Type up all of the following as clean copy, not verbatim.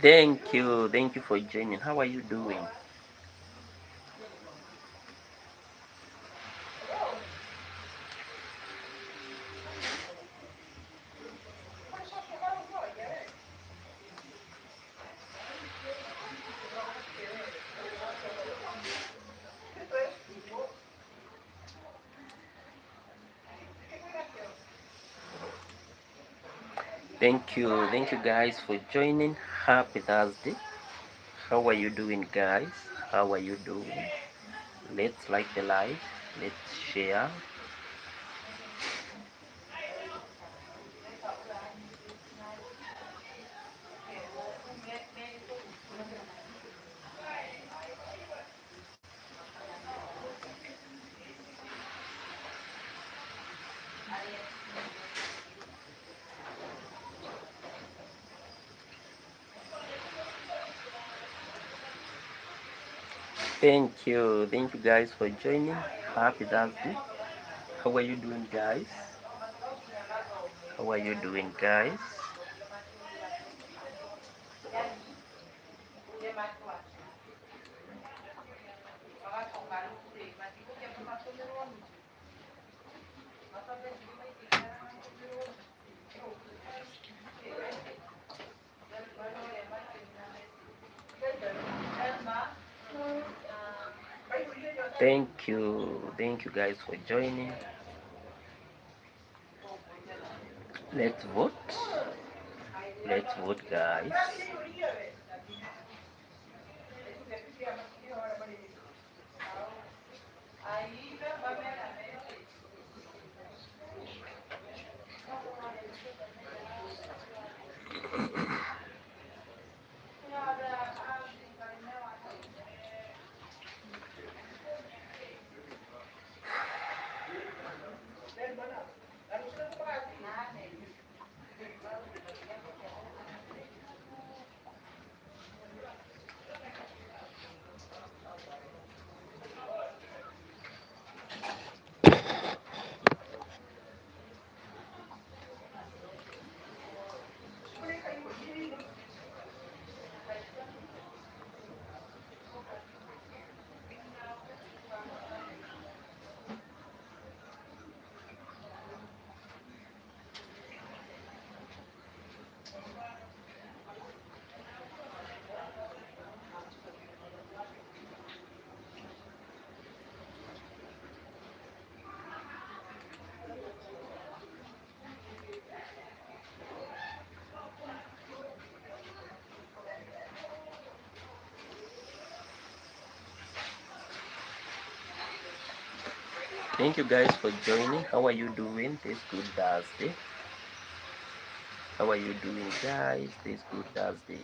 Thank you for joining. How are you doing? Thank you guys for joining. Happy Thursday. How are you doing, guys? How are you doing? Let's like the live. Let's share. Thank you guys for joining. Happy Thursday. How are you doing, guys? How are you doing, guys? Thank you guys for joining. Let's vote. Let's vote, guys. Thank you guys for joining. How are you doing this good Thursday? How are you doing, guys, this good Thursday?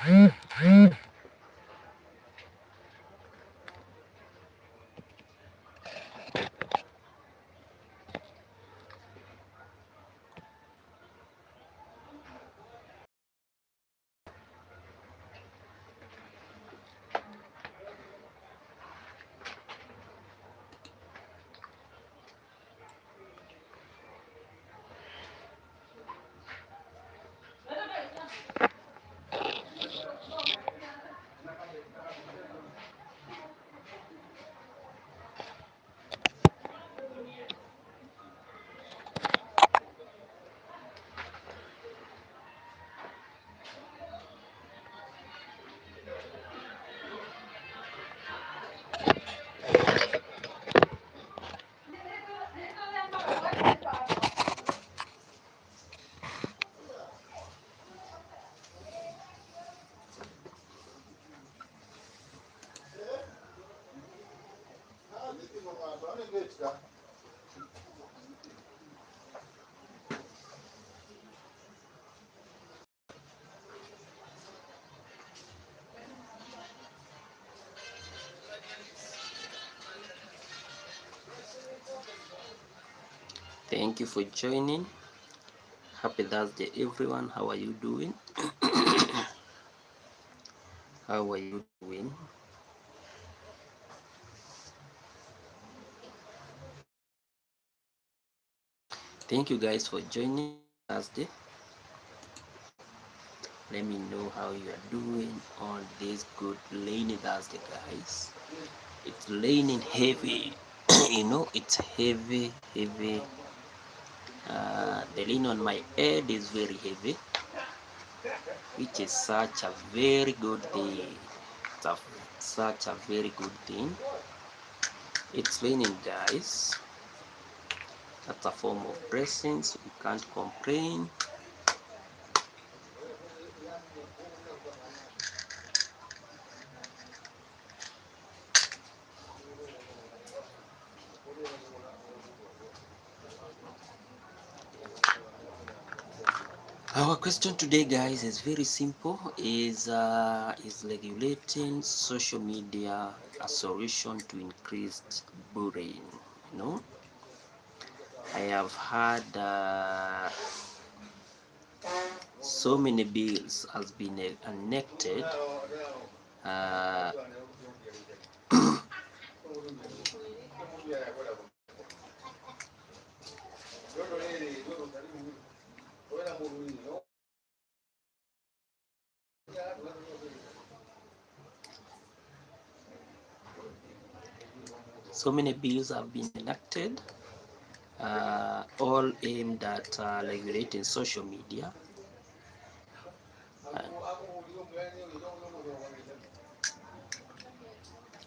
Thank you for joining. Happy Thursday, everyone. How are you doing? How are you doing? Thank you guys for joining Thursday. Let me know how you are doing on this good rainy Thursday, guys. It's raining heavy. It's heavy. The rain on my head is very heavy, which is such a very good thing. Such a very good thing. It's raining, guys. That's a form of blessings. We can't complain. Our question today, guys, is very simple. Is regulating social media a solution to increased bullying? I have had so many bills has been enacted. So many bills have been enacted, all aimed at regulating social media.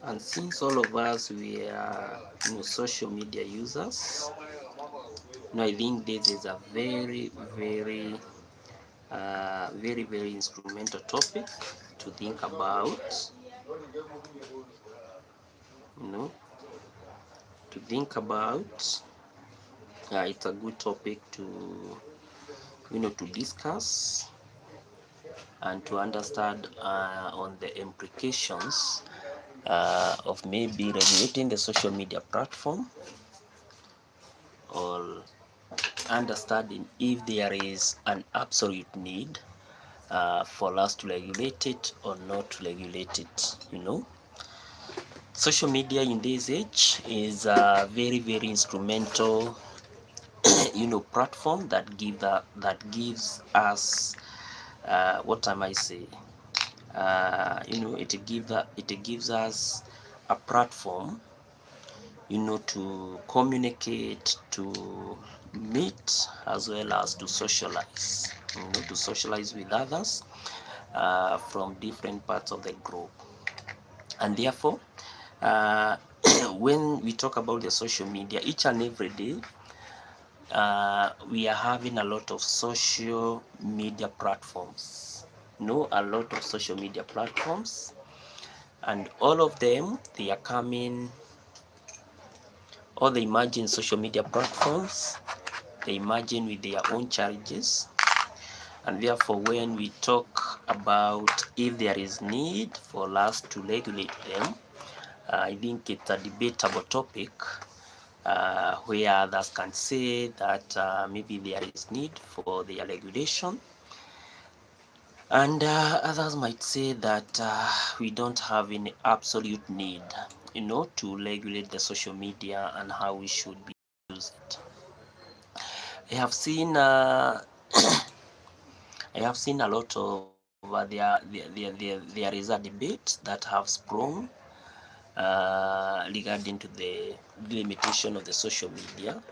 And since all of us we are social media users, I think this is a very instrumental topic to think about. It's a good topic to discuss and to understand on the implications of maybe regulating the social media platform, or understanding if there is an absolute need for us to regulate it or not to regulate it. Social media in this age is a very instrumental platform that gives us what am I saying? It gives us a platform, to communicate, to meet, as well as to socialize, with others from different parts of the globe. And therefore, when we talk about the social media, each and every day, we are having a lot of social media platforms. A lot of social media platforms, and all of them, they are coming, all the emerging social media platforms, they imagine with their own challenges, And therefore, when we talk about if there is need for us to regulate them, I think it's a debatable topic, where others can say that maybe there is need for their regulation, and others might say that we don't have any absolute need, to regulate the social media and how we should be use it. I have seen I have seen a lot of there is a debate that have sprung regarding to the limitation of the social media,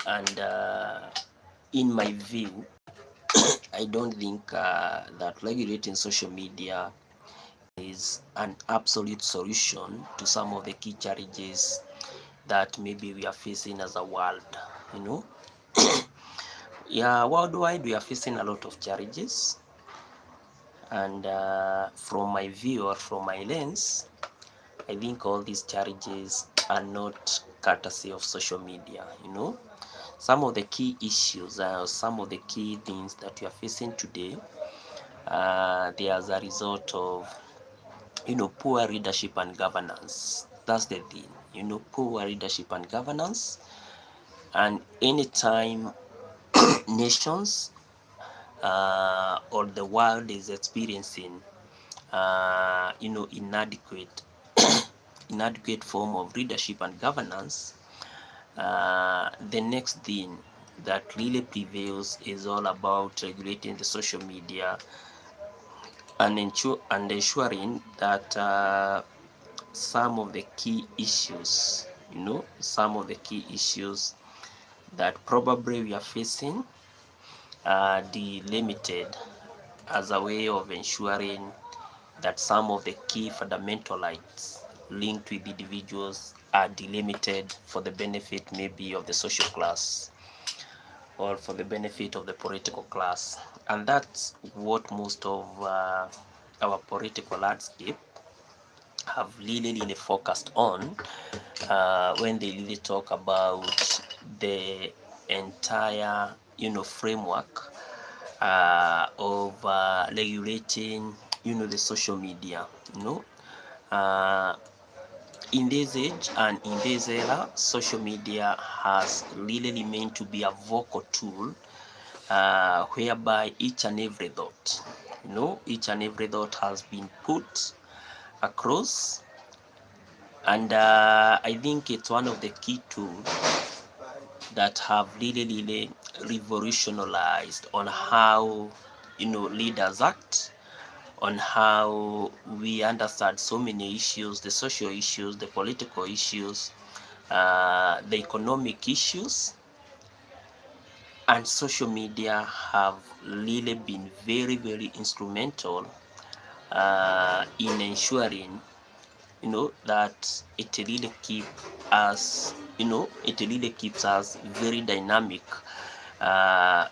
and in my view, I don't think that regulating social media is an absolute solution to some of the key challenges that maybe we are facing as a world. You know, yeah, worldwide we are facing a lot of challenges, and from my view or from my lens, I think all these challenges are not courtesy of social media. Some of the key issues, some of the key things that we are facing today, they are as a result of poor leadership and governance. That's the thing. Poor leadership and governance. And anytime nations or the world is experiencing inadequate inadequate form of leadership and governance, the next thing that really prevails is all about regulating the social media and ensuring that some of the key issues, some of the key issues that probably we are facing are delimited as a way of ensuring that some of the key fundamental rights linked with individuals are delimited for the benefit maybe of the social class or for the benefit of the political class. And that's what most of our political landscape have really focused on when they really talk about the entire framework of regulating the social media. uh, in this age and in this era, social media has really remained to be a vocal tool, whereby each and every thought, each and every thought has been put across, and I think it's one of the key tools that have really revolutionized on how leaders act, on how we understand so many issues, the social issues, the political issues, the economic issues. And social media have really been very instrumental in ensuring that it really keeps us very dynamic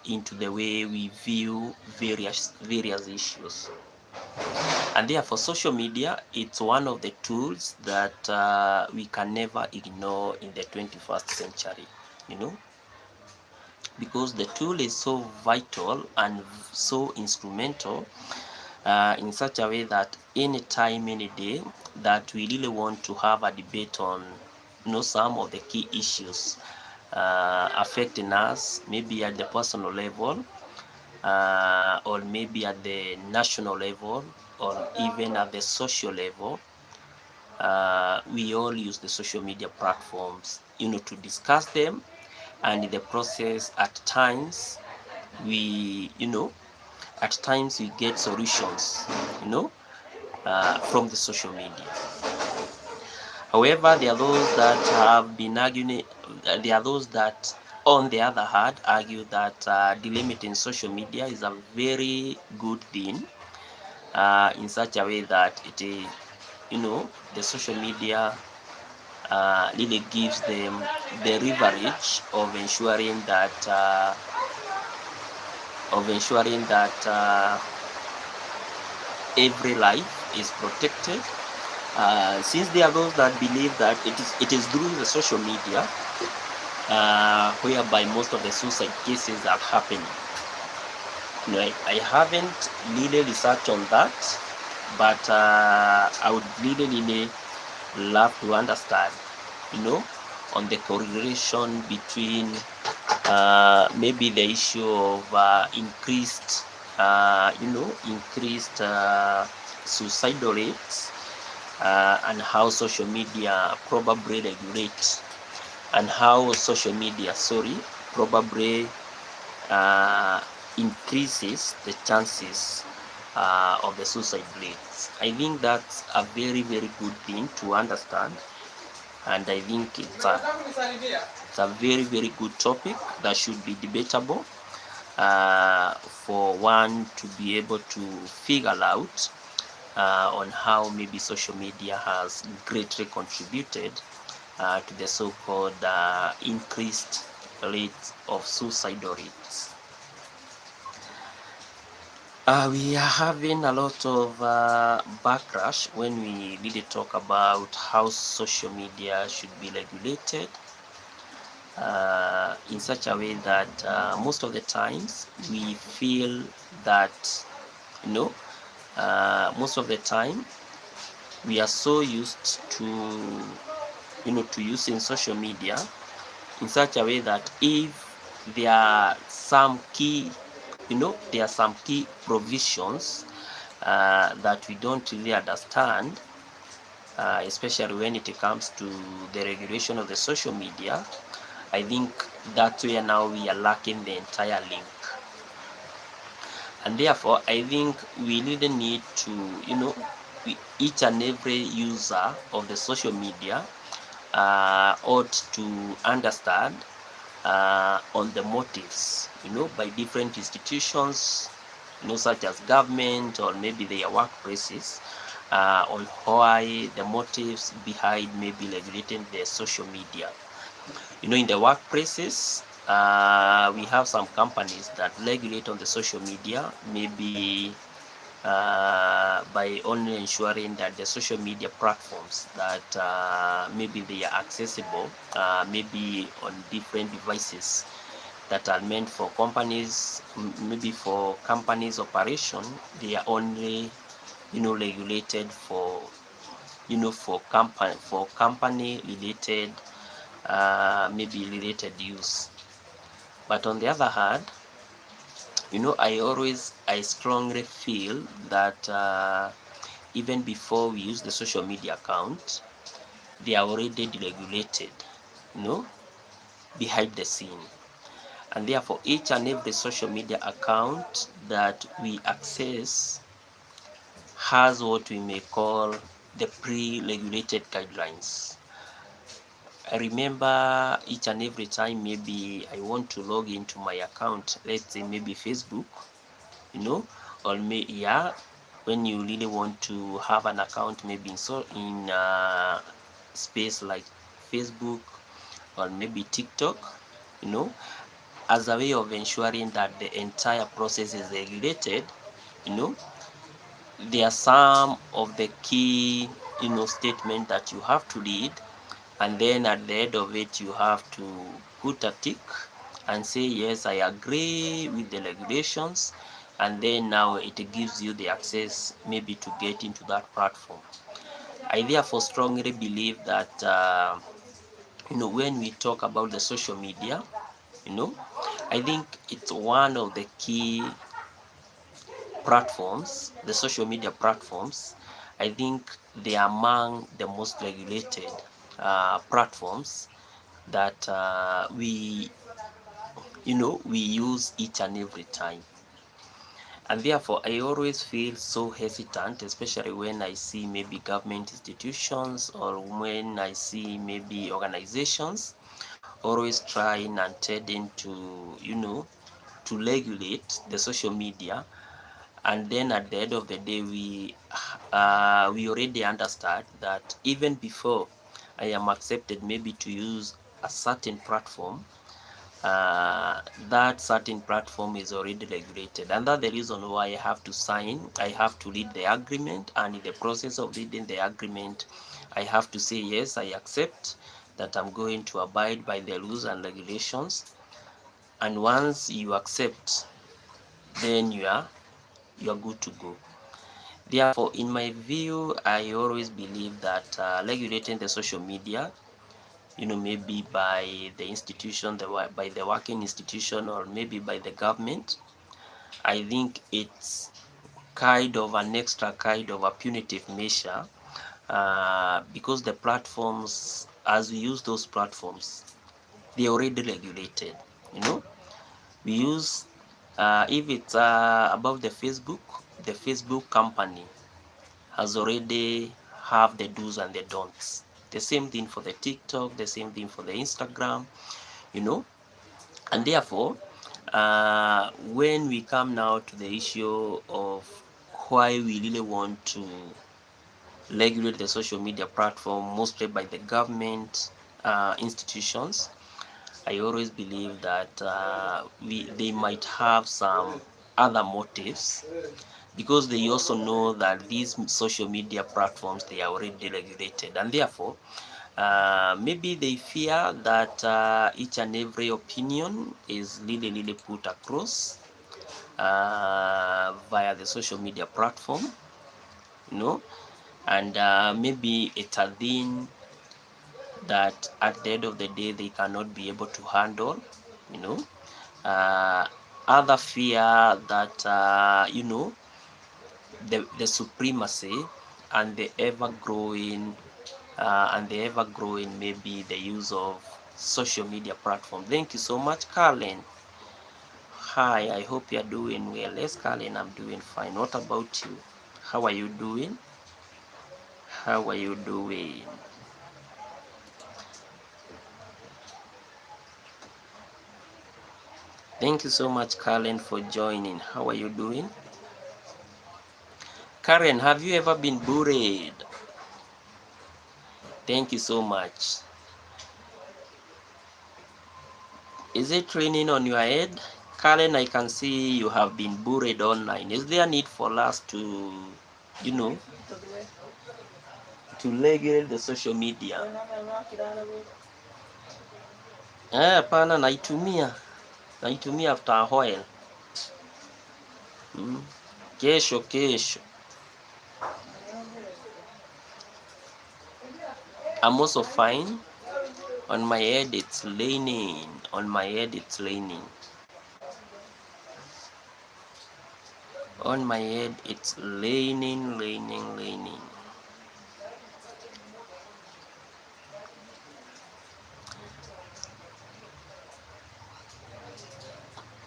into the way we view various issues. And therefore, social media, it's one of the tools that we can never ignore in the 21st century, because the tool is so vital and so instrumental in such a way that any time, any day that we really want to have a debate on some of the key issues affecting us, maybe at the personal level, or maybe at the national level, or even at the social level, we all use the social media platforms to discuss them, and in the process at times we get solutions from the social media. However, there are those that have been arguing, there are those that on the other hand argue that delimiting social media is a very good thing, in such a way that it is the social media really gives them the leverage of ensuring that every life is protected. Since there are those that believe that it is through the social media whereby most of the suicide cases are happening. I haven't really researched on that, but I would really love to understand, you know, on the correlation between maybe the issue of increased suicidal rates, and how social media probably regulates, and how social media, probably uh, increases the chances of the suicide rates. I think that's a very good thing to understand, and I think it's a very good topic that should be debatable, for one to be able to figure out on how maybe social media has greatly contributed to the so-called increased rate of suicidal rates. We are having a lot of backlash when we really talk about how social media should be regulated, in such a way that most of the times we feel that, you know, most of the time we are so used to, to using social media in such a way that if there are some key, there are some key provisions that we don't really understand, especially when it comes to the regulation of the social media. I think that's where now we are lacking the entire link. And therefore, I think we really need to, each and every user of the social media ought to understand on the motives, by different institutions, such as government or maybe their workplaces, on why the motives behind maybe regulating the social media. In the workplaces, we have some companies that regulate on the social media, maybe by only ensuring that the social media platforms that maybe they are accessible, maybe on different devices that are meant for companies, maybe for companies operation, they are only, regulated for, for company related, maybe related use. But on the other hand, I strongly feel that even before we use the social media account, they are already deregulated, behind the scene. And therefore, each and every social media account that we access has what we may call the pre-regulated guidelines. I remember each and every time maybe I want to log into my account, let's say maybe Facebook, or when you really want to have an account maybe in space like Facebook or maybe TikTok, as a way of ensuring that the entire process is regulated, you know, there are some of the key, statement that you have to read, and then at the end of it, you have to put a tick and say, yes, I agree with the regulations, and then now it gives you the access maybe to get into that platform. I therefore strongly believe that, when we talk about the social media, you know, I think it's one of the key platforms, the social media platforms. I think they are among the most regulated platforms that we use each and every time. And therefore, I always feel so hesitant, especially when I see maybe government institutions or when I see maybe organizations always trying and tending to, to regulate the social media. And then at the end of the day, we already understand that even before I am accepted maybe to use a certain platform, that certain platform is already regulated, and that's the reason why I have to read the agreement, and in the process of reading the agreement, I have to say, yes, I accept that I'm going to abide by the rules and regulations. And once you accept, then you are good to go. Therefore, in my view, I always believe that regulating the social media, maybe by the institution, by the working institution, or maybe by the government, I think it's kind of an extra kind of a punitive measure, because the platforms, as we use those platforms, they already regulated. We use, if it's about the Facebook company has already have the do's and the don'ts. The same thing for the TikTok, the same thing for the Instagram, you know. And therefore, when we come now to the issue of why we really want to regulate the social media platform, mostly by the government institutions, I always believe that they might have some other motives, because they also know that these social media platforms, they are already regulated, and therefore maybe they fear that each and every opinion is really put across via the social media platform, and maybe it's a thing that at the end of the day they cannot be able to handle. you know Other fear that the supremacy and the ever growing maybe the use of social media platform. Thank you so much, Carlin. Hi, I hope you're doing well. Yes, Carlin, I'm doing fine. What about you? How are you doing? How are you doing? Thank you so much, Karen, for joining. How are you doing? Karen, have you ever been bullied? Thank you so much. Is it raining on your head? Karen, I can see you have been bullied online. Is there a need for us to, regulate the social media? Hapana, naitumia after a while. Kesho. I'm also fine. On my head it's raining. On my head it's raining. On my head it's raining.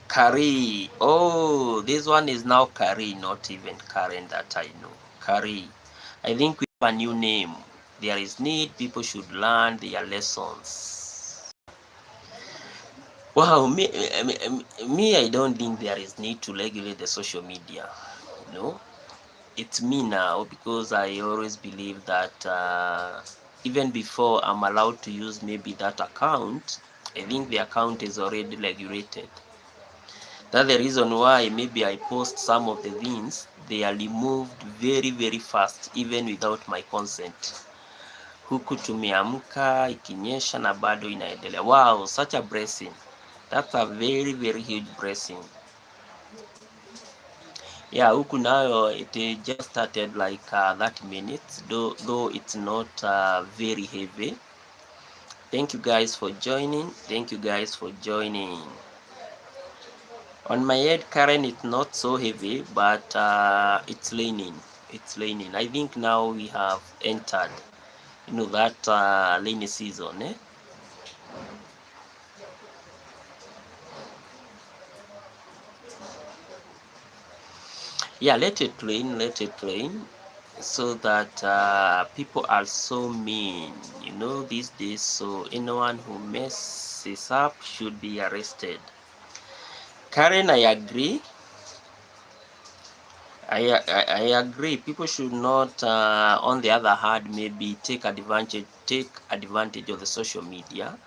Kari. Oh, this one is now Kari, not even Karen that I know. Kari. I think we have a new name. There is need, people should learn their lessons. Wow, me, I don't think there is need to regulate the social media. It's me now, because I always believe that even before I'm allowed to use maybe that account, I think the account is already regulated. That's the reason why maybe I post some of the things, they are removed very fast, even without my consent. Huku tumeamka ikinyesha na bado inaendelea. Wow, such a blessing. That's a very huge blessing. Yeah, huku nayo it just started like 30 minutes, though it's not very heavy. Thank you guys for joining. On my head, Karen, it's not so heavy, but it's raining. I think now we have entered, that rainy season. Yeah, let it rain, so that people are so mean, these days. So anyone who messes up should be arrested. Karen, I agree. I agree. People should not, on the other hand, maybe take advantage of the social media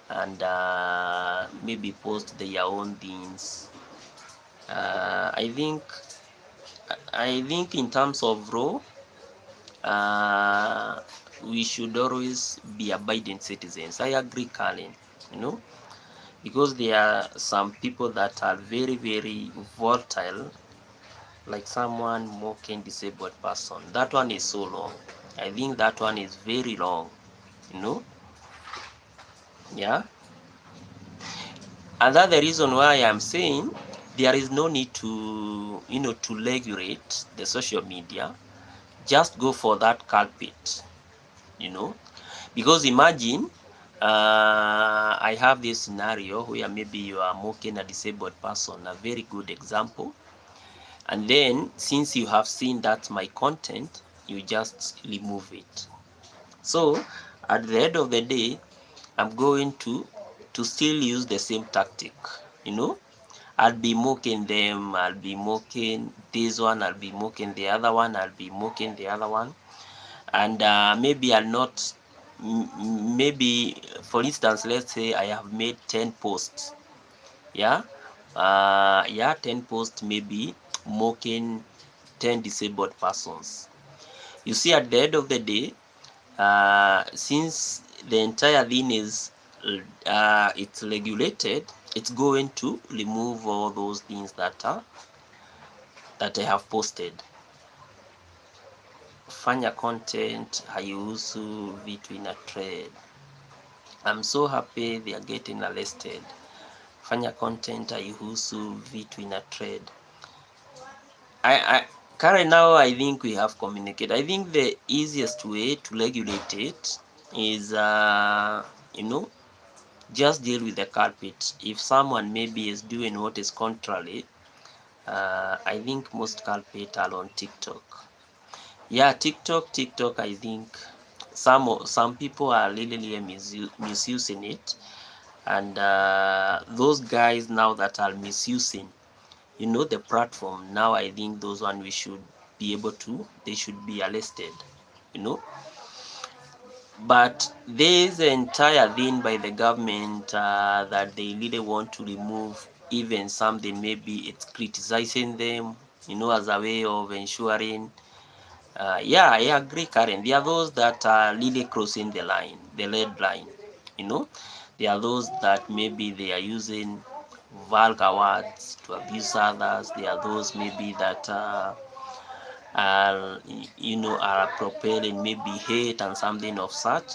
and maybe post their own things. I think in terms of law, we should always be abiding citizens. I agree, Karen. because there are some people that are very, very volatile, like someone mocking disabled person. That one is so long. I think that one is very long, you know. Yeah, and that's the reason why I'm saying there is no need to, to regulate the social media. Just go for that culprit, you know. Because imagine, I have this scenario where maybe you are mocking a disabled person, a very good example, and then since you have seen that my content, you just remove it. So at the end of the day, I'm going to still use the same tactic, you know. I'll be mocking them, I'll be mocking this one, I'll be mocking the other one, I'll be mocking the other one, and maybe I'll not, maybe for instance, let's say I have made 10 posts, yeah, 10 posts, maybe mocking 10 disabled persons. You see, at the end of the day, since the entire thing is it's regulated, it's going to remove all those things that I have posted. Fanya content haihusu vitu ina trade. I'm so happy they are getting arrested. Fanya content haihusu vitu ina trade. Currently now I think we have communicated. I think the easiest way to regulate it is just deal with the culprit. If someone maybe is doing what is contrary, I think most culprits are on TikTok. Yeah, TikTok. I think some people are really misusing it, and those guys now that are misusing, the platform now, I think those one we should be able to. They should be arrested, you know. But there's an entire thing by the government that they really want to remove even something, maybe it's criticizing them, as a way of ensuring. Yeah, I agree, Karen. There are those that are really crossing the line, the red line. You know, there are those that maybe they are using vulgar words to abuse others. There are those maybe that are propelling maybe hate and something of such.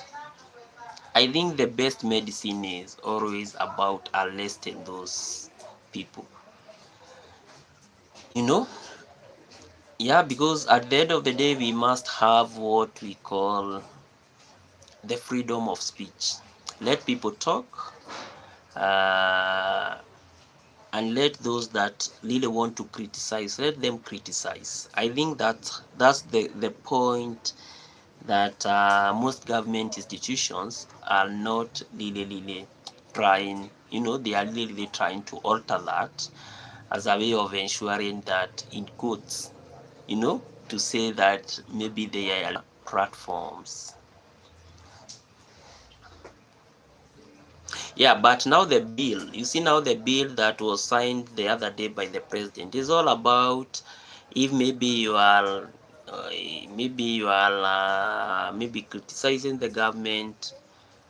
I think the best medicine is always about arresting those people. You know, yeah, because at the end of the day, we must have what we call the freedom of speech. Let people talk, uh, and let those that really want to criticize, let them criticize. I think that's the point that most government institutions are not really trying. They are really trying to alter that as a way of ensuring that, in quotes, to say that maybe they are platforms. Yeah, but now the bill, you see, now the bill that was signed the other day by the president is all about, if maybe you are maybe criticizing the government,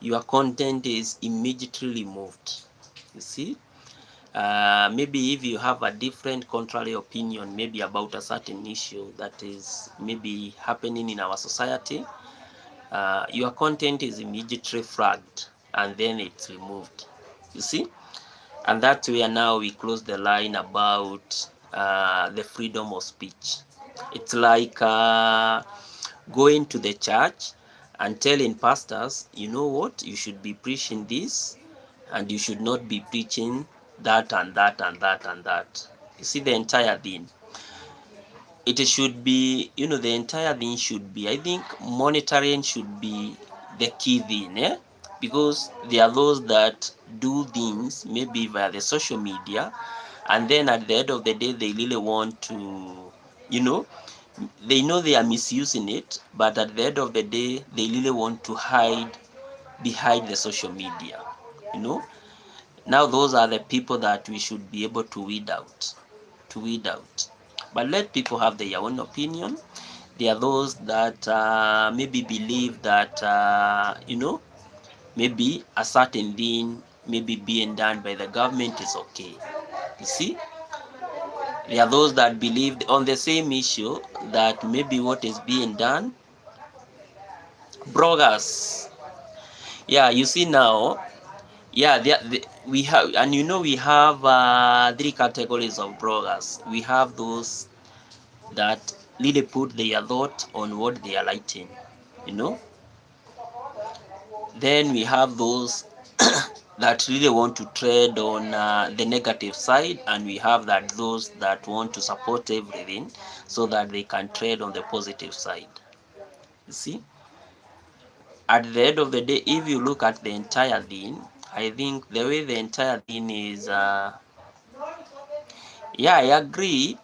your content is immediately removed. You see, maybe if you have a different contrary opinion, maybe about a certain issue that is maybe happening in our society, your content is immediately flagged and then it's removed. You see, and that's where now we close the line about the freedom of speech. It's like going to the church and telling pastors, you know what, you should be preaching this and you should not be preaching that and that and that and that. You see, the entire thing, it should be, the entire thing should be, I think monitoring should be the key thing, because there are those that do things maybe via the social media, and then at the end of the day they really want to, they know they are misusing it, but at the end of the day they really want to hide behind the social media. you know Now those are the people that we should be able to weed out. But let people have their own opinion. There are those that maybe believe that maybe a certain thing maybe being done by the government is okay. You see, there are those that believed on the same issue that maybe what is being done, bloggers. Yeah, you see now, yeah, we have, and you know, we have three categories of bloggers. We have those that really put their thought on what they are writing, you know. Then we have those that really want to trade on the negative side, and we have that those that want to support everything so that they can trade on the positive side. You see, at the end of the day, if you look at the entire thing, I think the way the entire thing is, yeah, I agree.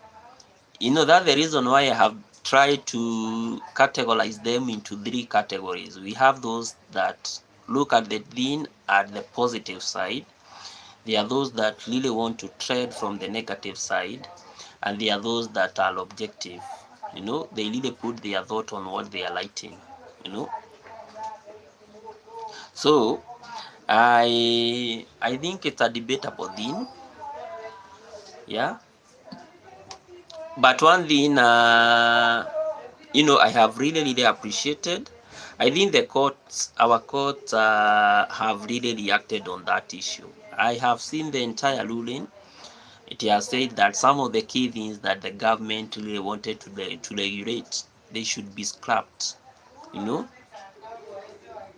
You know, that's the reason why I have tried to categorize them into three categories. We have those that look at the thing at the positive side. There are those that really want to trade from the negative side, and there are those that are objective. You know, they really put their thought on what they are writing. You know, so I think it's a debatable thing, yeah. But one thing, you know, I have really appreciated. I think the courts, our courts, have really reacted on that issue. I have seen the entire ruling. It has said that some of the key things that the government really wanted to regulate, they should be scrapped. You know,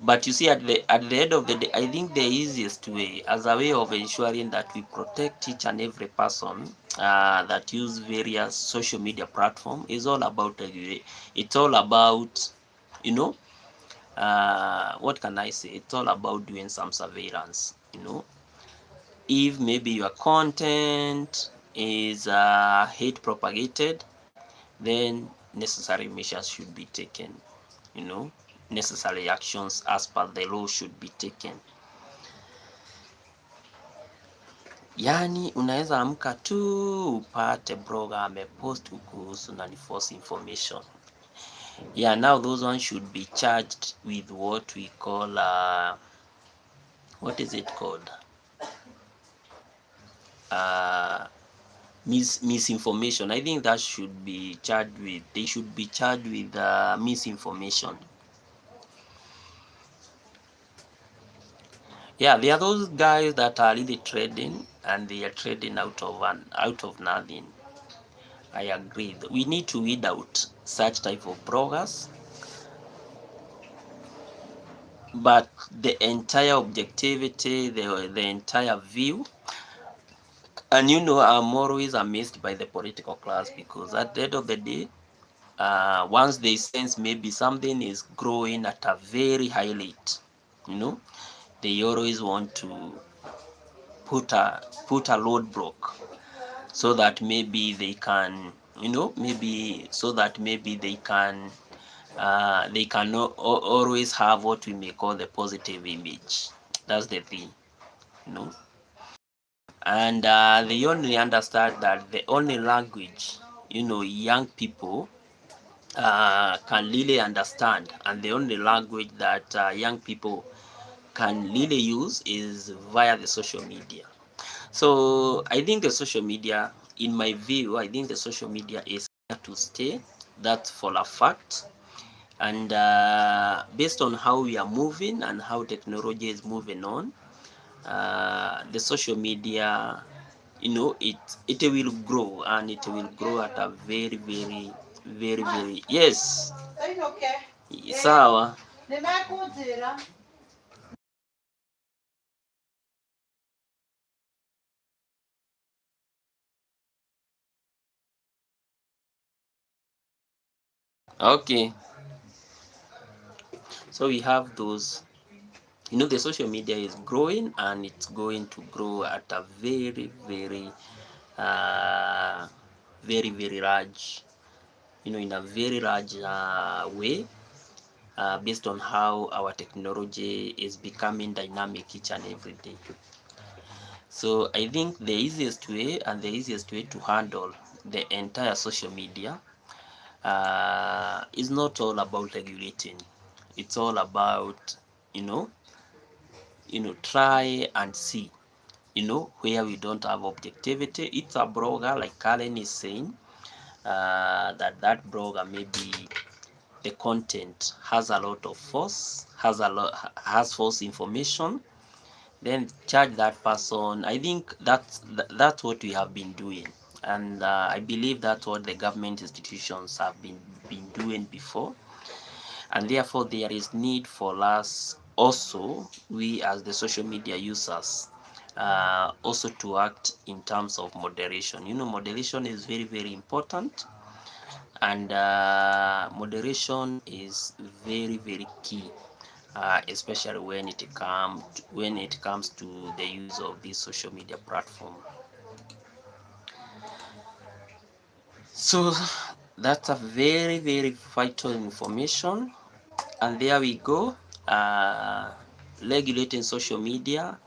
but you see, at the end of the day, I think the easiest way, as a way of ensuring that we protect each and every person that use various social media platform, is all about it's all about, you know, what can I say? It's all about doing some surveillance. You know, if maybe your content is hate propagated, then necessary measures should be taken. You know, necessary actions as per the law should be taken. Yani unaweza amka tu upate blogger amepost kuhusu na ni false information. Yeah, now those ones should be charged with what we call what is it called? Uh, misinformation. I think that should be charged with, they should be charged with misinformation. Yeah, there are those guys that are really trading, and they are trading out of nothing. I agree. We need to weed out such type of bloggers, but the entire objectivity, the entire view, and you know, I'm always amazed by the political class, because at the end of the day, once they sense maybe something is growing at a very high rate, you know, they always want to put a roadblock, so that maybe they can, you know, maybe so that maybe they can always have what we may call the positive image. That's the thing, you know. And they only understand that the only language, you know, young people can really understand, and the only language that young people can really use is via the social media. So I think the social media, in my view, I think the social media is here to stay. That's for a fact. And based on how we are moving and how technology is moving on, the social media, you know, it will grow, and it will grow at a very yes. Sawa. Okay, so we have those. You know, the social media is growing, and it's going to grow at a uh, very large, you know, in a very large way, based on how our technology is becoming dynamic each and every day. So I think the easiest way, and the easiest way to handle the entire social media is not all about regulating. It's all about, you know, try and see, where we don't have objectivity. It's a blogger, like Karen is saying, that blogger, maybe the content has a lot of has false information, then charge that person. I think that's what we have been doing, and I believe that's what the government institutions have been doing before, and therefore there is need for us also, we as the social media users, also to act in terms of moderation. Moderation is very, very important, and moderation is very, very key, especially when it comes to the use of this social media platform. So that's a very, very vital information, and there we go. Regulating social media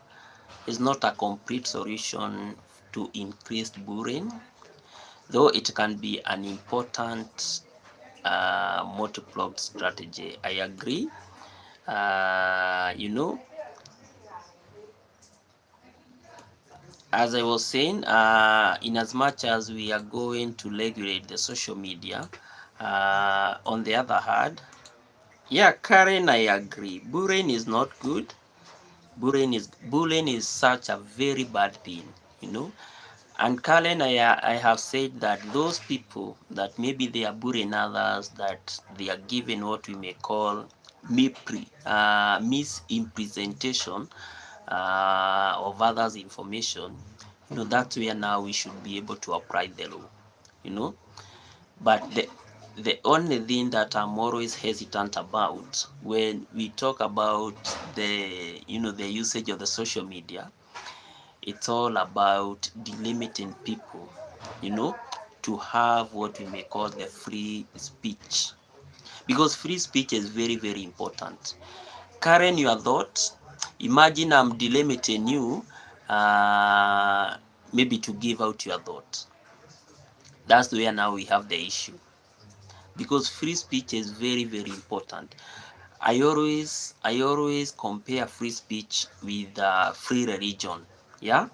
is not a complete solution to increased bullying, though it can be an important multi-pronged strategy. I agree. As I was saying, in as much as we are going to regulate the social media, on the other hand, yeah, Karen, I agree. Bullying is not good. Bullying is such a very bad thing. And Karen, I have said that those people that maybe they are bullying others, that they are given what we may call misrepresentation of others' information, that's where now we should be able to apply the law. But the only thing that I'm always hesitant about when we talk about the usage of the social media, it's all about delimiting people, to have what we may call the free speech, because free speech is very, very important. Karen, your thoughts. Imagine I'm delimiting you, maybe to give out your thoughts. That's where now we have the issue, because free speech is very, very important. I always compare free speech with free religion. Yeah.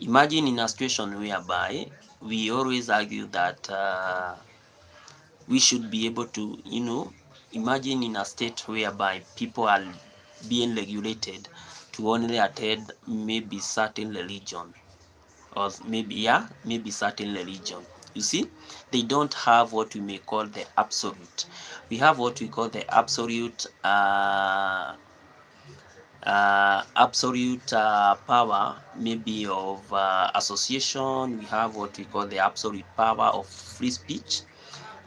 Imagine in a situation whereby we always argue that we should be able to, imagine in a state whereby people are being regulated to only attend maybe certain religion, or maybe certain religion. You see, they don't have what we may call the absolute. We have what we call the absolute power, maybe of association. We have what we call the absolute power of free speech,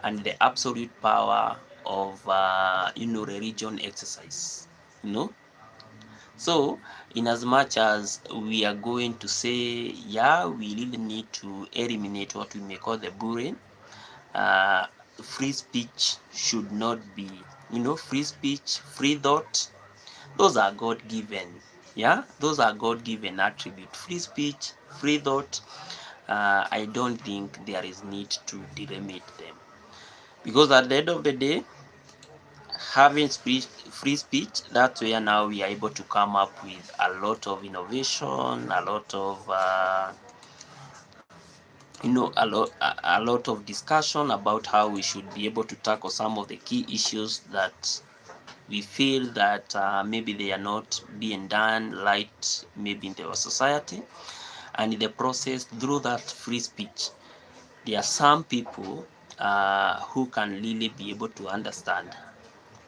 and the absolute power of religion exercise. So in as much as we are going to say, yeah, we really need to eliminate what we may call the bullying, free speech should not be, free speech, free thought, those are God-given. Yeah, those are God-given attribute. Free speech, free thought, I don't think there is need to delimit them, because at the end of the day, having free speech, that's where now we are able to come up with a lot of innovation, a lot of a lot of discussion about how we should be able to tackle some of the key issues that we feel that maybe they are not being done right, maybe in our society. And in the process, through that free speech, there are some people who can really be able to understand,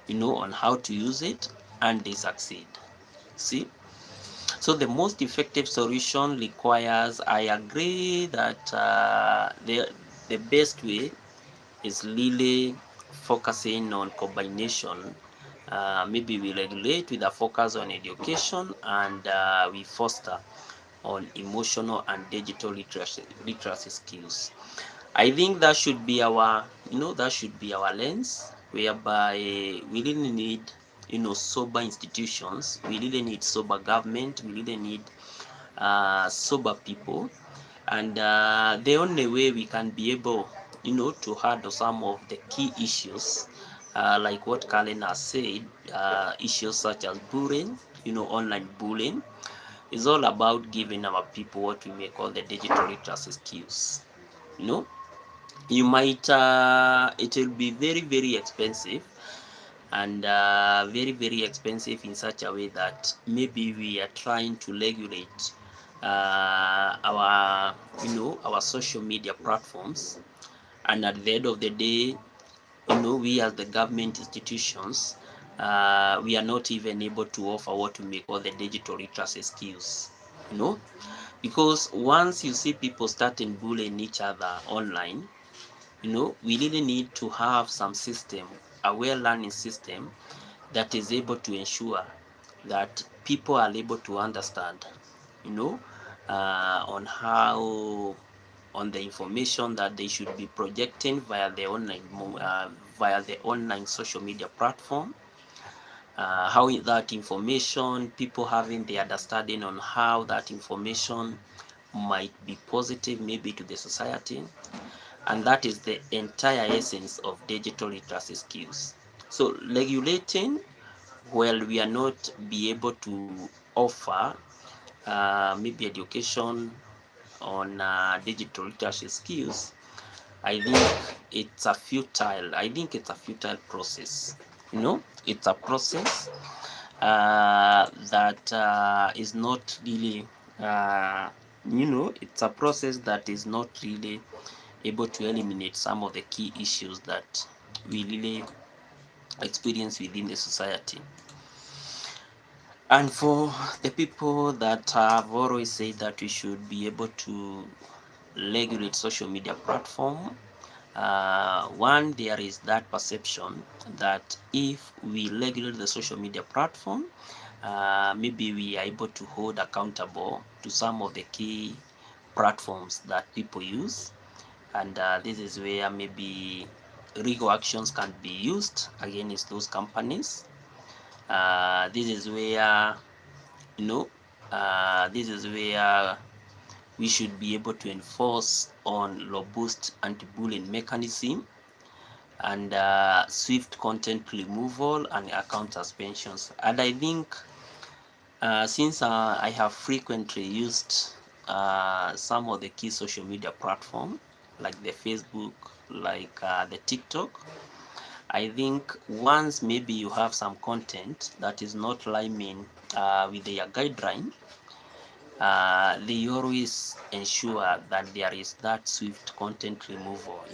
on how to use it, and they succeed. See? So the most effective solution requires, I agree that the best way is really focusing on combination. Maybe we regulate with a focus on education, and we foster on emotional and digital literacy skills. I think that should be our, lens, whereby we really need, sober institutions. We really need sober government. We really need sober people, and the only way we can be able, to handle some of the key issues, like what Karen has said, issues such as bullying, online bullying. It's all about giving our people what we may call the digital literacy skills. You know, you might it will be very very expensive, and very very expensive in such a way that maybe we are trying to regulate our our social media platforms, and at the end of the day, we as the government institutions, we are not even able to offer what we may call the digital literacy skills, because once you see people starting bullying each other online, we really need to have some system, a well learning system that is able to ensure that people are able to understand, on how, on the information that they should be projecting via the online social media platform, how that information, people having the understanding on how that information might be positive maybe to the society, and that is the entire essence of digital literacy skills. So regulating, well, we are not be able to offer maybe education on digital literacy skills. I think it's a futile process. It's a process that is not really, it's a process that is not really able to eliminate some of the key issues that we really experience within the society. And for the people that have always said that we should be able to regulate social media platform, one, there is that perception that if we regulate the social media platform, maybe we are able to hold accountable to some of the key platforms that people use, and this is where maybe legal actions can be used against those companies. This is where this is where we should be able to enforce on robust anti-bullying mechanism, and swift content removal and account suspensions. And I think since I have frequently used some of the key social media platforms like the Facebook, like the TikTok, I think once maybe you have some content that is not rhyming with their guideline, they always ensure that there is that swift content removal,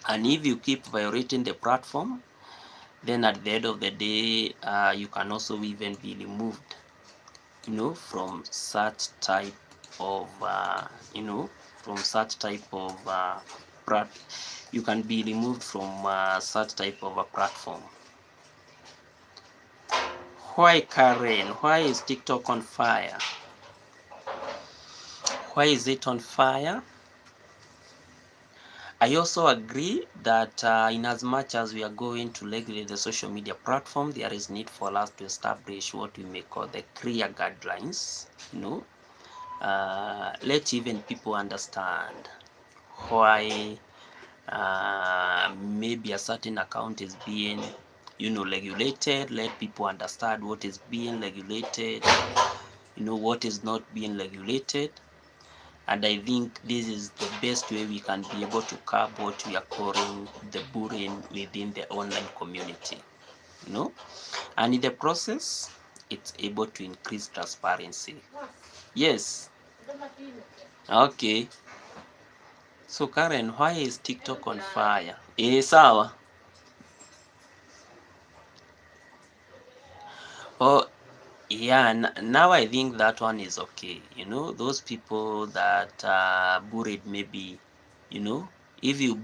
and if you keep violating the platform, then at the end of the day, you can also even be removed, from such type of, from such type of you can be removed from such type of a platform. Why, Karen? Why is TikTok on fire? Why is it on fire? I also agree that in as much as we are going to regulate the social media platform, there is need for us to establish what we may call the clear guidelines. Let even people understand why maybe a certain account is being regulated. Let people understand what is being regulated, what is not being regulated. And I think this is the best way we can be able to curb what we are calling the bullying within the online community, and in the process it's able to increase transparency. Yes. Okay. So Karen, why is TikTok on fire? Sawa. Oh, yeah, now I think that one is okay. Those people that bullied, maybe, if you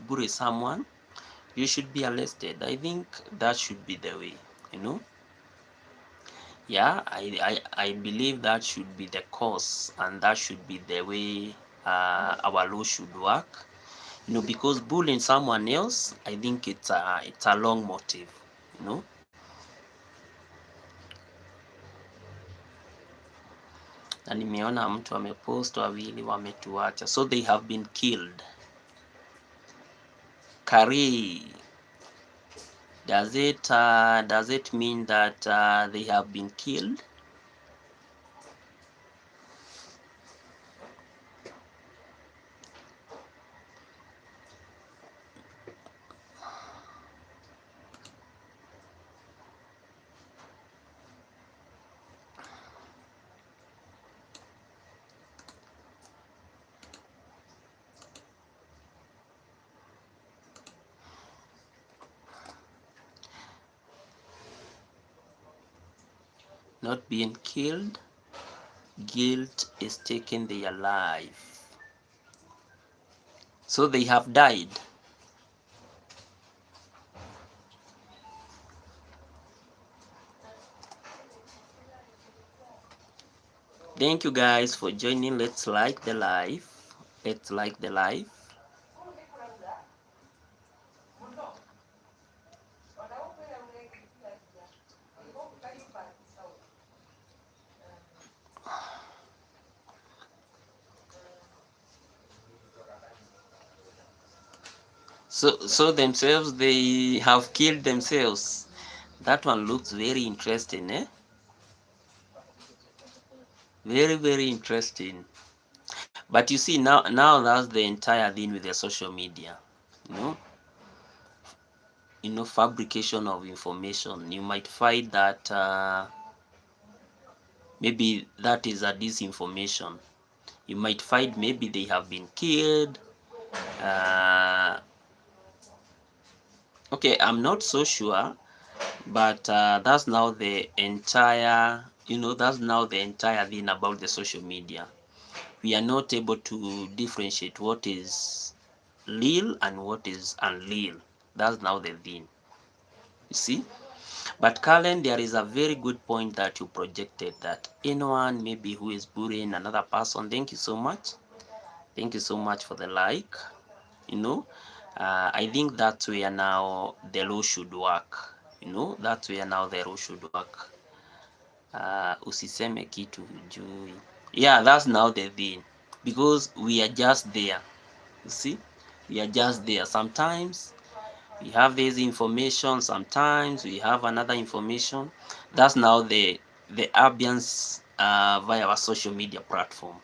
bully someone, you should be arrested. I think that should be the way. Yeah, I believe that should be the course, and that should be the way our law should work. Because bullying someone else, I think it's a long motive. Na nimeona mtu amepost wawili wametuacha, so they have been killed. Kari, Does it mean that they have been killed? Not being killed, guilt is taking their life. So they have died. Thank you guys for joining. Let's like the live. Let's like the live. So themselves, they have killed themselves. That one looks very interesting, eh? Very, very interesting. But you see, now that's the entire thing with the social media. You know, fabrication of information. You might find that maybe that is a disinformation. You might find maybe they have been killed. Okay, I'm not so sure, but that's now the entire, that's now the entire thing about the social media. We are not able to differentiate what is real and what is unreal. That's now the thing, you see. But Karen, there is a very good point that you projected, that anyone maybe who is bullying another person. Thank you so much. Thank you so much for the like. I think that's where now the law should work. That's where now the law should work. Usiseme kitu hujui. Yeah, that's now the thing, because we are just there. You see, we are just there. Sometimes we have this information, sometimes we have another information. That's now the ambience via our social media platform.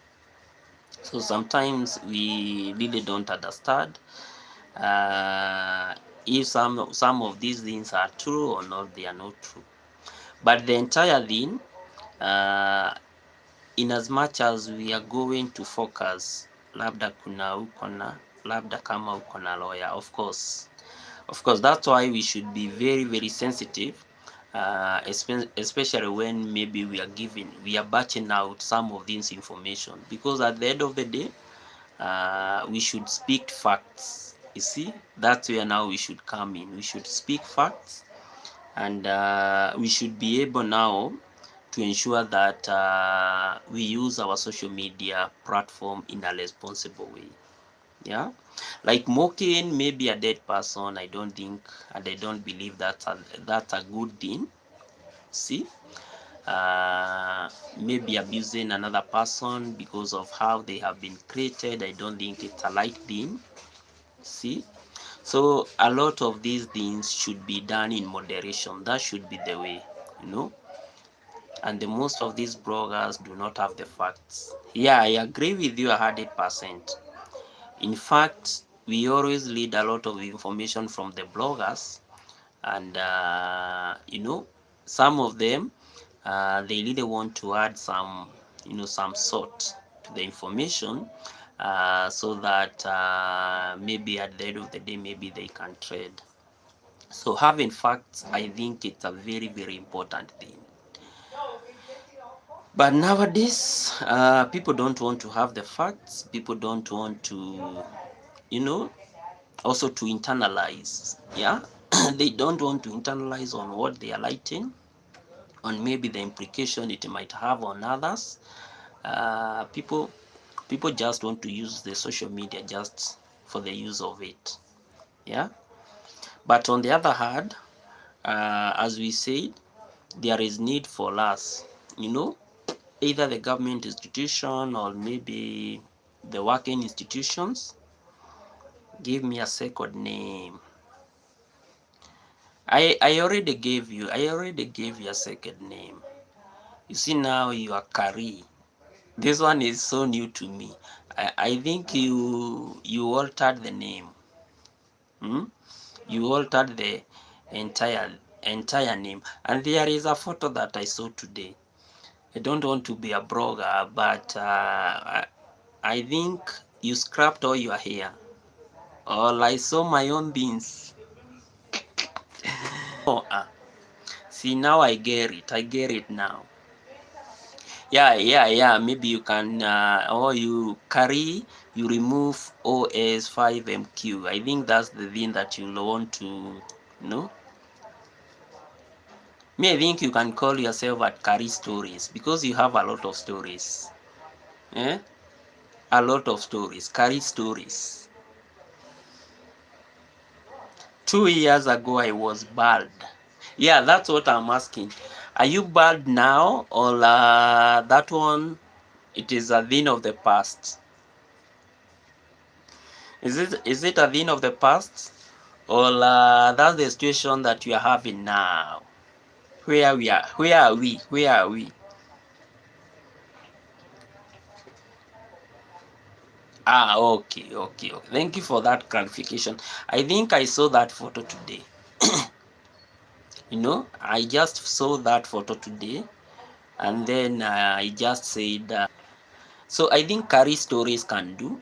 So sometimes we really don't understand if some of these things are true or not. They are not true, but the entire thing, in as much as we are going to focus, labda kuna uko na labda kama uko na lawyer, of course that's why we should be very, very sensitive, especially when maybe we are batching out some of this information, because at the end of the day, we should speak facts. You see, that's where now we should come in. We should speak facts, and we should be able now to ensure that we use our social media platform in a responsible way. Yeah, like mocking maybe a dead person, I don't think, and I don't believe that's a good thing. See, maybe abusing another person because of how they have been created, I don't think it's a right thing. See, so a lot of these things should be done in moderation. That should be the way, and the most of these bloggers do not have the facts. Yeah, I agree with you 100%. In fact, we always read a lot of information from the bloggers, and some of them, they really want to add some sort to the information, so that maybe at the end of the day, maybe they can trade. So having facts, I think it's a very, very important thing. But nowadays, people don't want to have the facts. People don't want to, also to internalize. Yeah, they don't want to internalize on what they are writing, on maybe the implication it might have on others. People just want to use the social media just for the use of it. Yeah, but on the other hand, as we said, there is need for us, either the government institution or maybe the working institutions. Give me a second name. I already gave you a second name. You see now you are Kari. This one is so new to me. I think you altered the name. Hmm? You altered the entire name. And there is a photo that I saw today. I don't want to be a blogger, but I think you scrapped all your hair. All I saw my own beans. Oh, see now I get it. I get it now. Yeah. Maybe you can, or you carry, you remove OS5MQ. I think that's the thing that you want to know. Me, I think you can call yourself at Carry Stories because you have a lot of stories. Eh? A lot of stories. Carry Stories. 2 years ago, I was bald. Yeah, that's what I'm asking. Are you bald now, or that one? It is a thing of the past. Is it a thing of the past, or that's the situation that you are having now? Where we are? Where are we? Where are we? Okay. Thank you for that clarification. I think I saw that photo today. I just saw that photo today, and then I just said. So I think Carry Stories can do.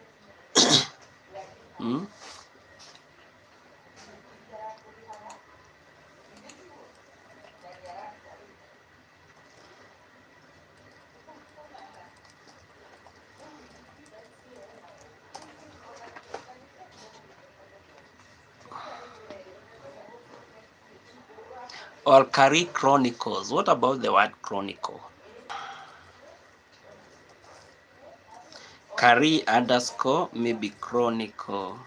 Hmm? Or Carry Chronicles. What about the word chronicle? Carry underscore maybe chronicle.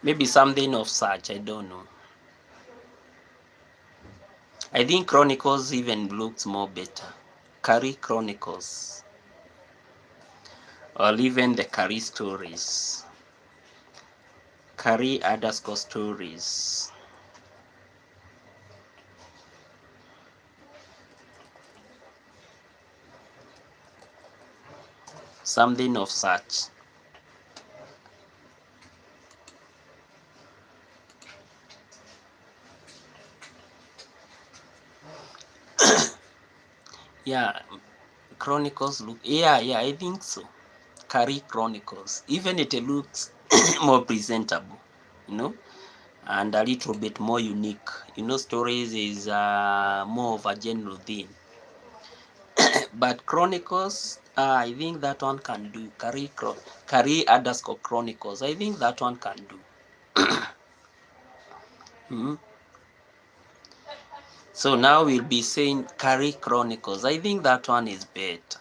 Maybe something of such. I don't know. I think Chronicles even looks more better. Carry Chronicles. Or even the Carry Stories. Carry underscore stories. Something of such. Yeah, Chronicles look. Yeah, I think so. Carry Chronicles. Even it looks more presentable, and a little bit more unique. Stories is more of a general theme. But Chronicles, I think that one can do. Carry underscore Chronicles. I think that one can do. Hmm. So now we'll be saying Carry Chronicles. I think that one is better.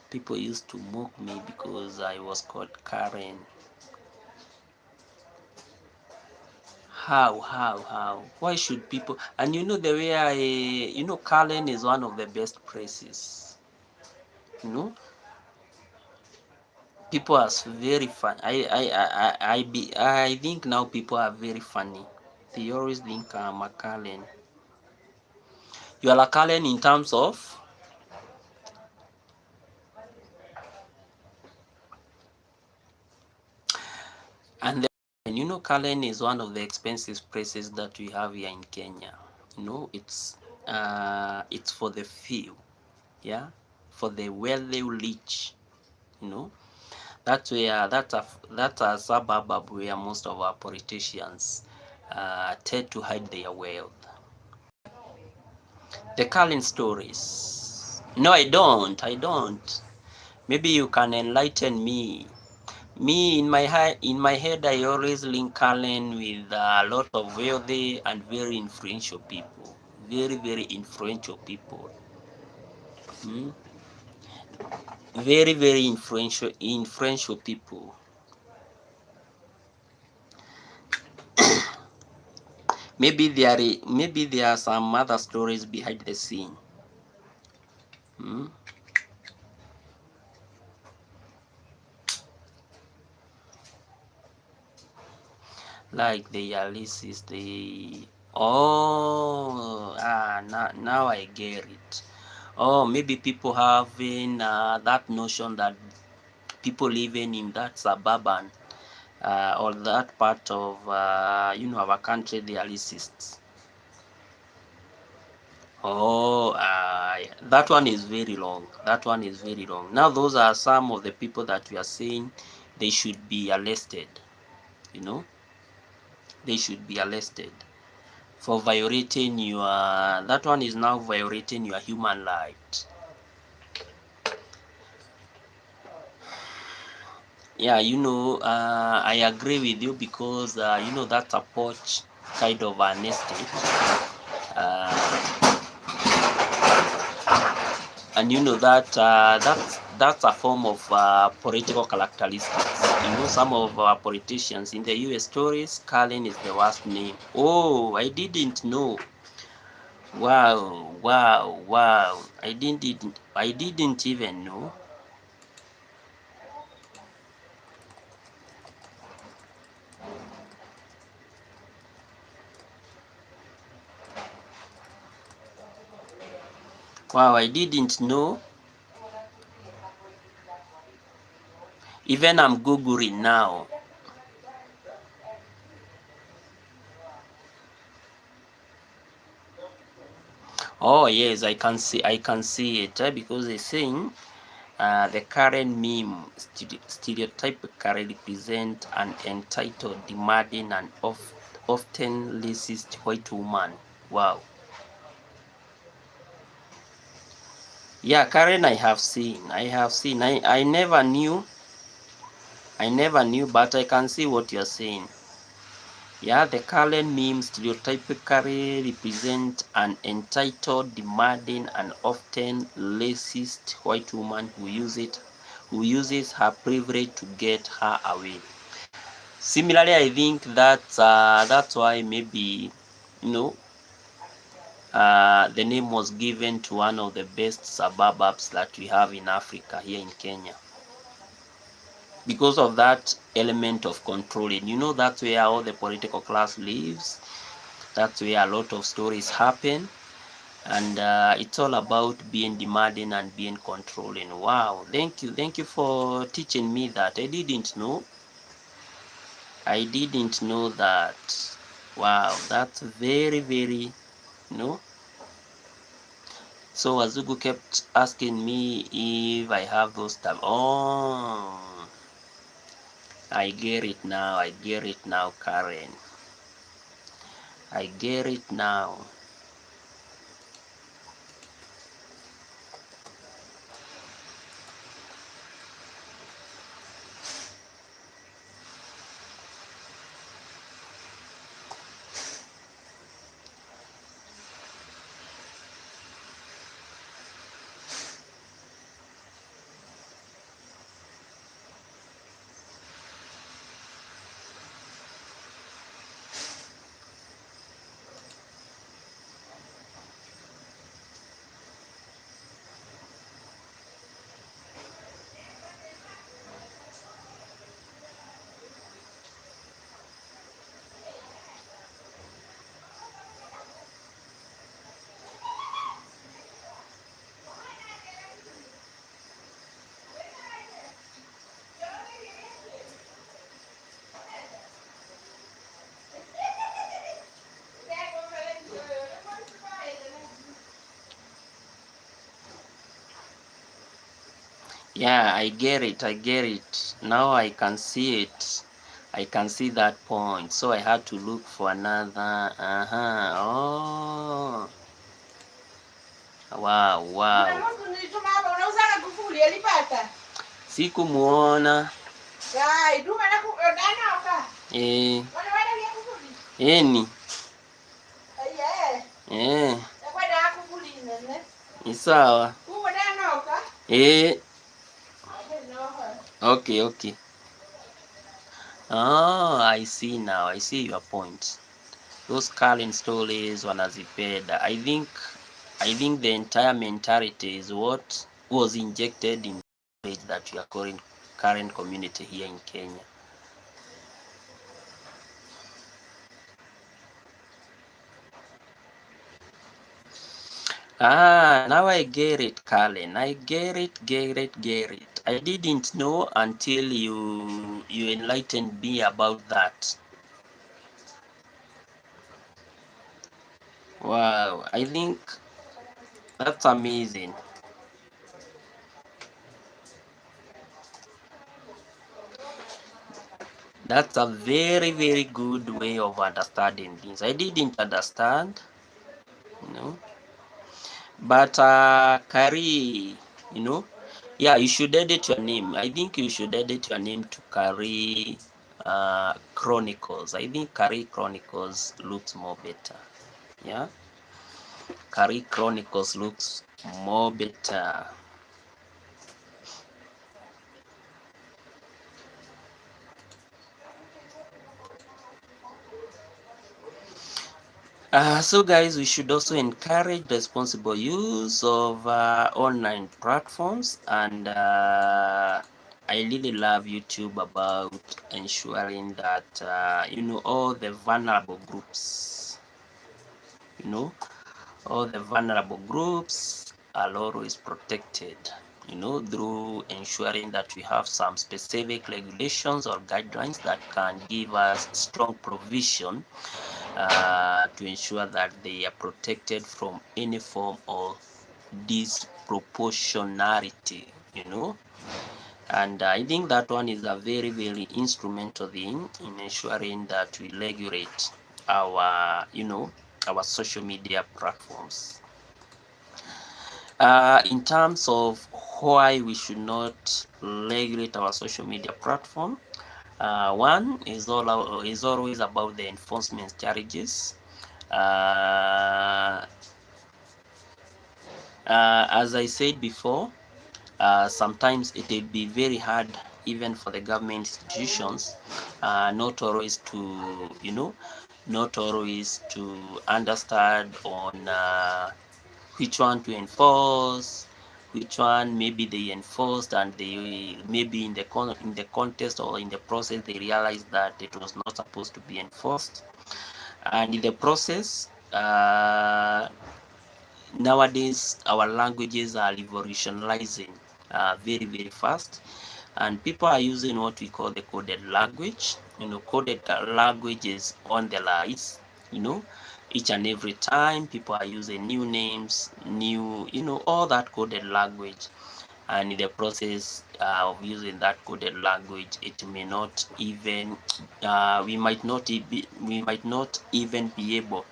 People used to mock me because I was called Karen. How? Why should people? And the way Karen is one of the best places. You know, people are very fun. I think now people are very funny. They always think I'm a Karen. You are a Karen in terms of. And then, Karen is one of the expensive places that we have here in Kenya. It's for the few, yeah, for the wealthy rich. That's a suburb where most of our politicians tend to hide their wealth. The Karen stories. No, I don't. Maybe you can enlighten me. In my head, I always link Karen with a lot of wealthy and very influential people. Very, very influential people. Hmm? Very, very influential people. Maybe there are some other stories behind the scene. Hmm? like the Ulysses, the now I get it. Oh, maybe people having that notion that people living in that suburban or that part of our country, they are racists. Oh, that one is very long. That one is very long. Now, those are some of the people that we are saying they should be arrested. You know, they should be arrested for violating your. That one is now violating your human right. Yeah, I agree with you because that's a poch kind of an estate. Uh, and that's a form of political characteristics. Some of our politicians in the US stories, Carlin is the worst name. Oh, I didn't know. Wow, wow, wow. I didn't even know. Wow, I didn't know. Even I'm Googling now. Oh yes, I can see it because they're saying the current meme stereotypically represent an entitled, demanding, and often racist white woman. Wow. Yeah, Karen, I have seen. I never knew, but I can see what you're saying. Yeah, the Karen meme stereotypically represent an entitled, demanding, and often racist white woman who uses her privilege to get her away. Similarly, I think that's why maybe you know the name was given to one of the best suburbs that we have in Africa here in Kenya because of that element of controlling. That's where all the political class lives. That's where a lot of stories happen, and it's all about being demanding and being controlling. Wow, thank you for teaching me that. I didn't know that. Wow, that's very, very, you know. So Azugu kept asking me if I have those tabs. Oh, I get it now. I get it now, Karen. I get it now. Yeah, I get it. I get it. Now I can see it. I can see that point. So I had to look for another. Oh. Wow, wow. Sikumuona. Eh. Eni. Eh. Ni sawa. Eh. Okay, okay. Oh, I see now. I see your point. Those Carlin stories wanazipenda. I think the entire mentality is what was injected in that we are calling current community here in Kenya. Now I get it, Colin. I get it. I didn't know until you enlightened me about that. Wow, I think that's amazing. That's a very good way of understanding things. I didn't understand, you know. But Kari, you know, yeah, you should edit your name. I think you should edit your name to Kari Chronicles. I think Kari Chronicles looks more better. Yeah, Kari Chronicles looks more better. So guys, we should also encourage responsible use of online platforms, and I really love YouTube about ensuring that all the vulnerable groups, you know, all the vulnerable groups are always protected, through ensuring that we have some specific regulations or guidelines that can give us strong provision to ensure that they are protected from any form of disproportionality, and I think that one is a very instrumental thing in ensuring that we regulate our social media platforms. In terms of why we should not regulate our social media platform, one is always about the enforcement charges. As I said before, sometimes it will be very hard even for the government institutions, not always to understand on which one to enforce, which one maybe they enforced and they maybe in the contest or in the process they realized that it was not supposed to be enforced, and in the process nowadays our languages are revolutionizing very fast, and people are using what we call the coded language. Coded language is on the rise. Each and every time people are using new names, new, all that coded language, and in the process of using that coded language, it may not even we might not even be able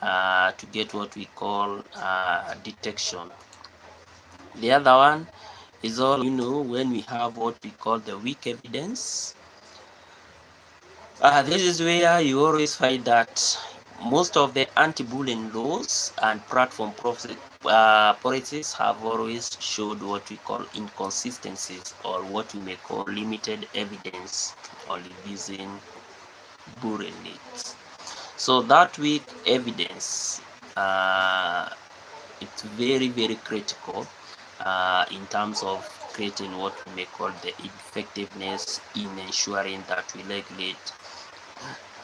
to get what we call detection. The other one is all, when we have what we call the weak evidence. This is where you always find that most of the anti-bullying laws and platform policies have always showed what we call inconsistencies, or what we may call limited evidence on reducing bullying rates. So that weak evidence, it's very critical in terms of creating what we may call the effectiveness in ensuring that we regulate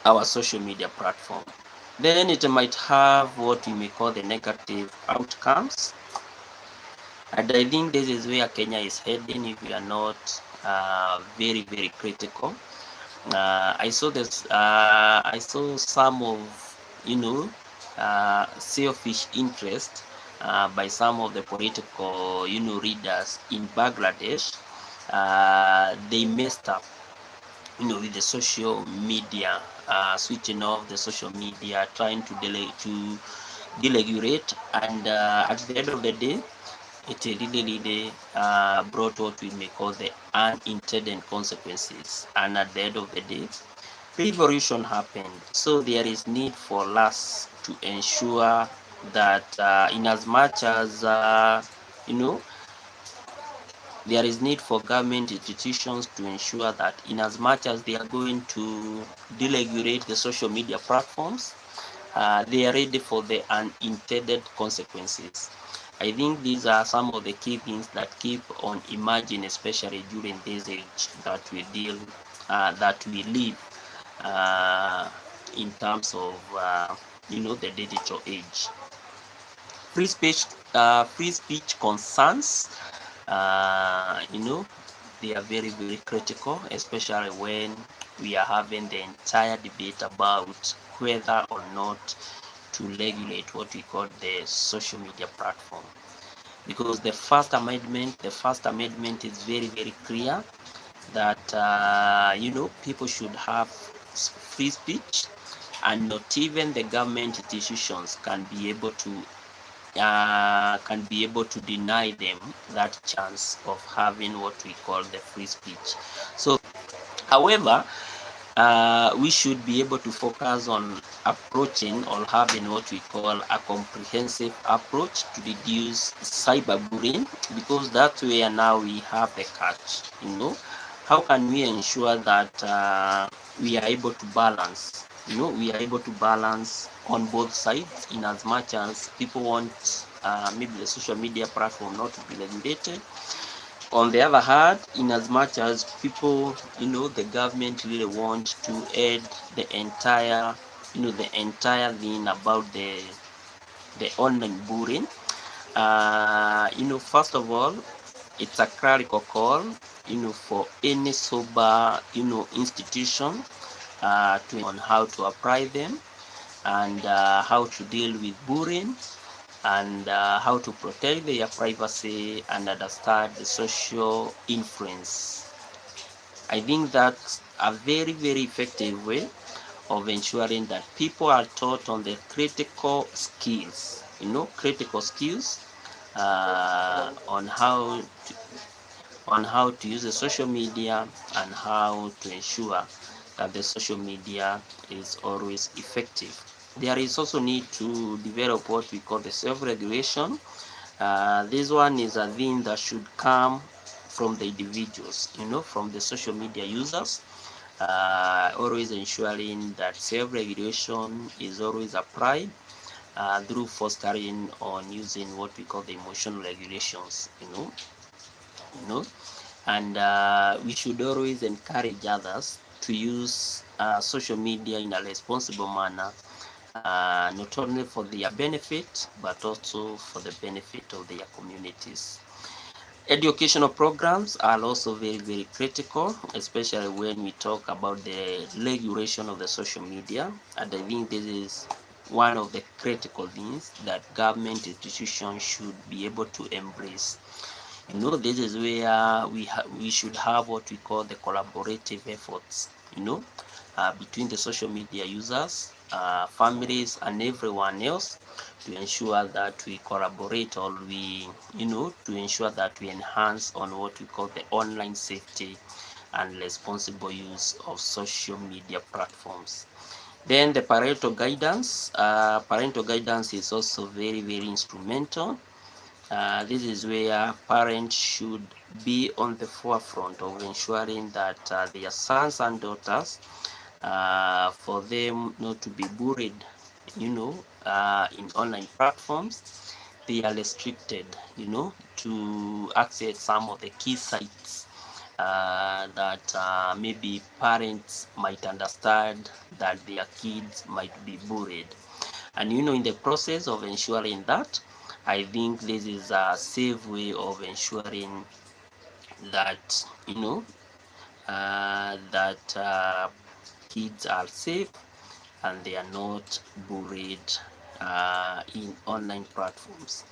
our social media platform. Then it might have what we may call the negative outcomes, and I think this is where Kenya is heading if we are not very critical. I saw this. I saw some of selfish interest by some of the political leaders in Bangladesh. They messed up with the social media, switching off the social media, trying to deregulate, and at the end of the day, it really brought what we may call the unintended consequences. And at the end of the day, revolution happened. So there is need for us to ensure that in as much as there is need for government institutions to ensure that in as much as they are going to deregulate the social media platforms, they are ready for the unintended consequences. I think these are some of the key things that keep on emerging, especially during this age that we live in terms of the digital age. free speech concerns, you know, they are very, very critical, especially when we are having the entire debate about whether or not to regulate what we call the social media platform. Because the first amendment is very, very clear that you know, people should have free speech, and not even the government institutions can be able to deny them that chance of having what we call the free speech. So, however, we should be able to focus on approaching or having what we call a comprehensive approach to reduce cyberbullying, because that's where now we have the catch. You know, how can we ensure that we are able to balance? You know, we are able to balance on both sides, in as much as people want maybe the social media platform not to be regulated. On the other hand, in as much as people, you know, the government really want to aid the entire, you know, the entire thing about the online bullying. You know, first of all, it's a clerical call, you know, for any sober, you know, institution to on how to apply them, and how to deal with bullying, and how to protect their privacy and understand the social influence. I think that's a very, very effective way of ensuring that people are taught on the critical skills, you know, critical skills on how to use the social media, and how to ensure that the social media is always effective. There is also need to develop what we call the self-regulation. This one is a thing that should come from the individuals, you know, from the social media users, always ensuring that self-regulation is always applied through fostering on using what we call the emotional regulations, you know, and we should always encourage others to use social media in a responsible manner, not only for their benefit but also for the benefit of their communities. Educational programs are also very, very critical, especially when we talk about the regulation of the social media. And I think this is one of the critical things that government institutions should be able to embrace. You know, this is where we should have what we call the collaborative efforts, you know, between the social media users, families, and everyone else, to ensure that we collaborate, or we, you know, to ensure that we enhance on what we call the online safety and responsible use of social media platforms. Then the parental guidance is also very, very instrumental. This is where parents should be on the forefront of ensuring that their sons and daughters, for them not to be bullied, you know, in online platforms, they are restricted, you know, to access some of the key sites that maybe parents might understand that their kids might be bullied. And you know, in the process of ensuring that, I think this is a safe way of ensuring that, you know, that kids are safe and they are not bullied in online platforms.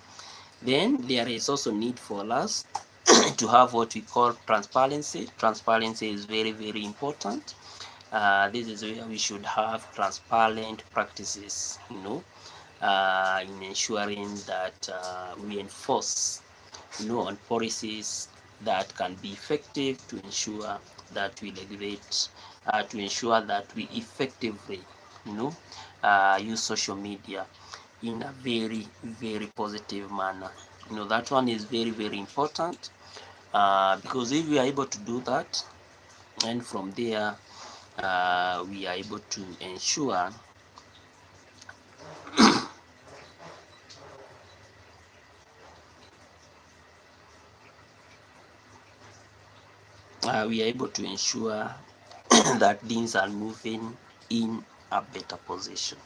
Then there is also need for us to have what we call transparency. Transparency is very, very important. This is where we should have transparent practices, you know, in ensuring that we enforce, you know, on policies that can be effective to ensure that we regulate, to ensure that we effectively, you know, use social media in a very, very positive manner. You know, that one is very, very important, because if we are able to do that, and from there we are able to ensure that things are moving in a better position.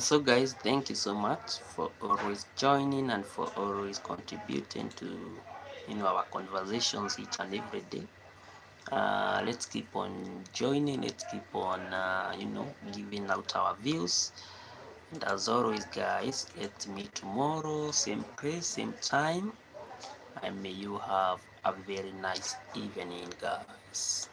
So guys, thank you so much for always joining and for always contributing to our conversations each and every day. Let's keep on joining, let's keep on giving out our views. And as always, guys, let me tomorrow, same place, same time, and may you have a very nice evening, guys.